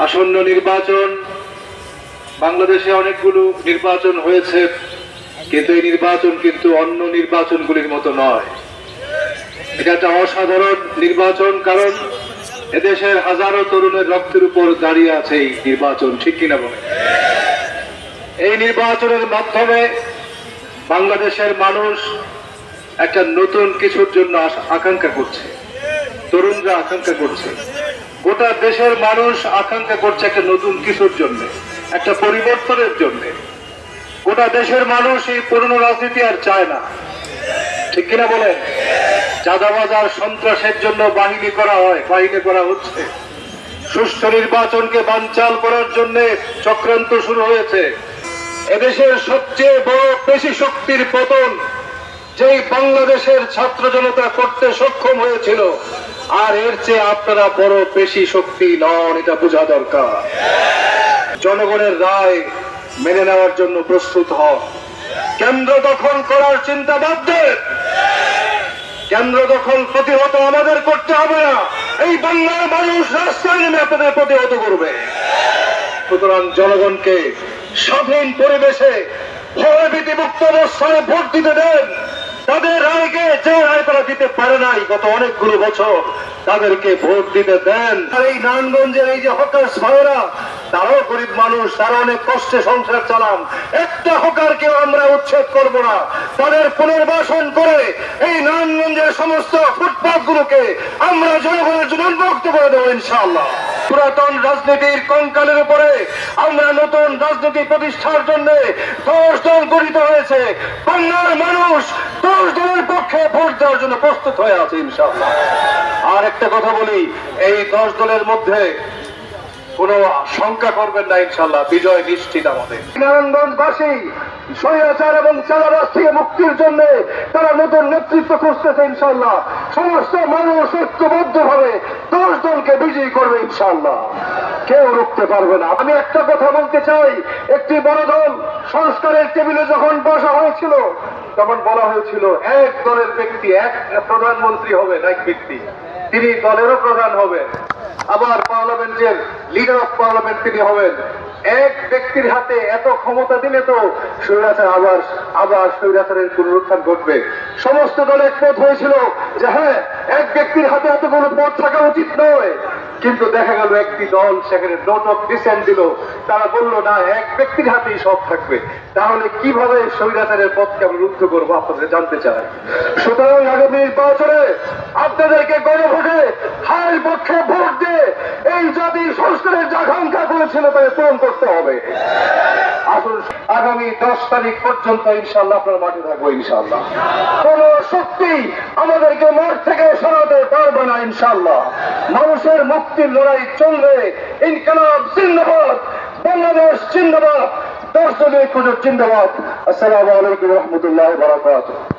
আসন্ন নির্বাচন, বাংলাদেশে অনেকগুলো নির্বাচন হয়েছে, কিন্তু এই নির্বাচন কিন্তু অন্য নির্বাচনগুলির মতো নয়। এটা একটা অসাধারণ নির্বাচন, কারণ এদেশের হাজারো তরুণের রক্তের উপর দাঁড়িয়ে আছে এই নির্বাচন, ঠিক কিনা বলে? এই নির্বাচনের মাধ্যমে বাংলাদেশের মানুষ একটা নতুন কিছুর জন্য আকাঙ্ক্ষা করছে, তরুণরা আকাঙ্ক্ষা করছে, গোটা দেশের মানুষ আকাঙ্ক্ষা করছে একটা নতুন কিছুর জন্য, একটা পরিবর্তনের জন্য। গোটা দেশের মানুষ এই পুরনো রাজনীতি আর চায় না, ঠিক কিনা বলেন? চাঁদাবাজ আর সন্ত্রাসের জন্য বাহিনী করা হচ্ছে। সুষ্ঠু নির্বাচনকে বানচাল করার জন্য চক্রান্ত শুরু হয়েছে। এদেশের সবচেয়ে বড় পেশি শক্তির পতন যেই বাংলাদেশের ছাত্র জনতা করতে সক্ষম হয়েছিল, আর এর চেয়ে আপনারা বড় পেশি শক্তি নন, এটা বোঝা দরকার। জনগণের রায় মেনে নেওয়ার জন্য প্রস্তুত হন। কেন্দ্র দখল করার চিন্তা বাদ দেন। কেন্দ্র দখল প্রতিহত আমাদের করতে হবে না, এই বাংলার মানুষ রাস্তায় নেমে আপনাদের প্রতিহত করবে। সুতরাং জনগণকে স্বাধীন পরিবেশে ভয়ভীতিমুক্ত অবস্থায় ভোট দিতে দেন। তাদের রায়কে, যে রায় তারা দিতে পারে নাই গত অনেকগুলো বছর, তাদেরকে ভোট দিতে দেন। আর এই নারায়ণগঞ্জের এই যে হকার্স ভাইরা, তারাও গরিব মানুষ, তারা অনেক কষ্টে সংসার চালান। একটা হকারকেও আমরা উচ্ছেদ করব না। তাদের পুনর্বাসন করে এই নারায়ণগঞ্জের সমস্ত ফুটপাথ গুলোকে আমরা জনগণের জন্য উন্মুক্ত করে দেবো ইনশাআল্লাহ। পুরাতন রাজনীতির কঙ্কালের উপরে আমরা নতুন রাজনীতি প্রতিষ্ঠার জন্য 10 দল গঠিত হয়েছে। বাংলার মানুষ 10 দলের পক্ষে ভোট দেওয়ার জন্য প্রস্তুত হয়ে আছে ইনশাআল্লাহ। আর একটা কথা বলি, এই 10 দলের মধ্যে কোন শঙ্কা করবেন না, ইনশাআল্লাহ বিজয় নিশ্চিত আমাদের। নারায়ণগঞ্জবাসী স্বৈরাচার এবং চাঁদাবাজ থেকে মুক্তির জন্য তারা নতুন নেতৃত্ব খুঁজতেছে ইনশাআল্লাহ। সমস্ত মানুষ ঐক্যবদ্ধ ভাবে 10 দলকে বিজয়ী করবে ইনশাআল্লাহ, কেউ রুখতে পারবে না। আমি একটা কথা বলতে চাই, একটি বড় দল সংস্কারের টেবিলে যখন বসা হয়েছিল, তখন বলা হয়েছিল এক দলের ব্যক্তি এক প্রধানমন্ত্রী হবেন, এক ব্যক্তি, তিনি দলেরও প্রধান হবেন, আবার পার্লামেন্টের লিডার অফ পার্লামেন্ট তিনি হবেন। এক ব্যক্তির হাতে এত ক্ষমতা দিলে তো স্বৈরাচার আবার স্বৈরাচারের পুনরুত্থান ঘটবে। সমস্ত দল একমত হয়েছিল যে হ্যাঁ, এক ব্যক্তির হাতে এতগুলো পদ থাকা উচিত নয়, কিন্তু দেখা গেল একটি দল সেখানে নোট অফ ডিসেন্ট দিল। তারা বলল না, এক ব্যক্তির হাতেই সব থাকবে। তাহলে কিভাবে স্বৈরাচারের পথকে আমরা রুদ্ধ করবো, আপনাদের জানতে চাই। সুতরাং আগামী নির্বাচনে আপনাদেরকে গণভোটে হারের পক্ষে ভোট দিয়ে এই জাতি সংস্কারের যে আকাঙ্ক্ষা করেছিল তাকে পূরণ করতে হবে। আসুন, আগামী 10 তারিখ পর্যন্ত ইনশাআল্লাহ আপনার মাঠে থাকবো ইনশাআল্লাহ। কোন শক্তি আমাদেরকে মাঠ থেকে সরাতে পারবে না ইনশাআল্লাহ। মানুষের মুক্তির লড়াই চলবে। ইনকিলাব জিন্দাবাদ, বাংলাদেশ জিন্দাবাদ, 10 দলীয় জিন্দাবাদ। আসসালামু আলাইকুম ওয়া রাহমাতুল্লাহি ওয়া বারাকাতুহু।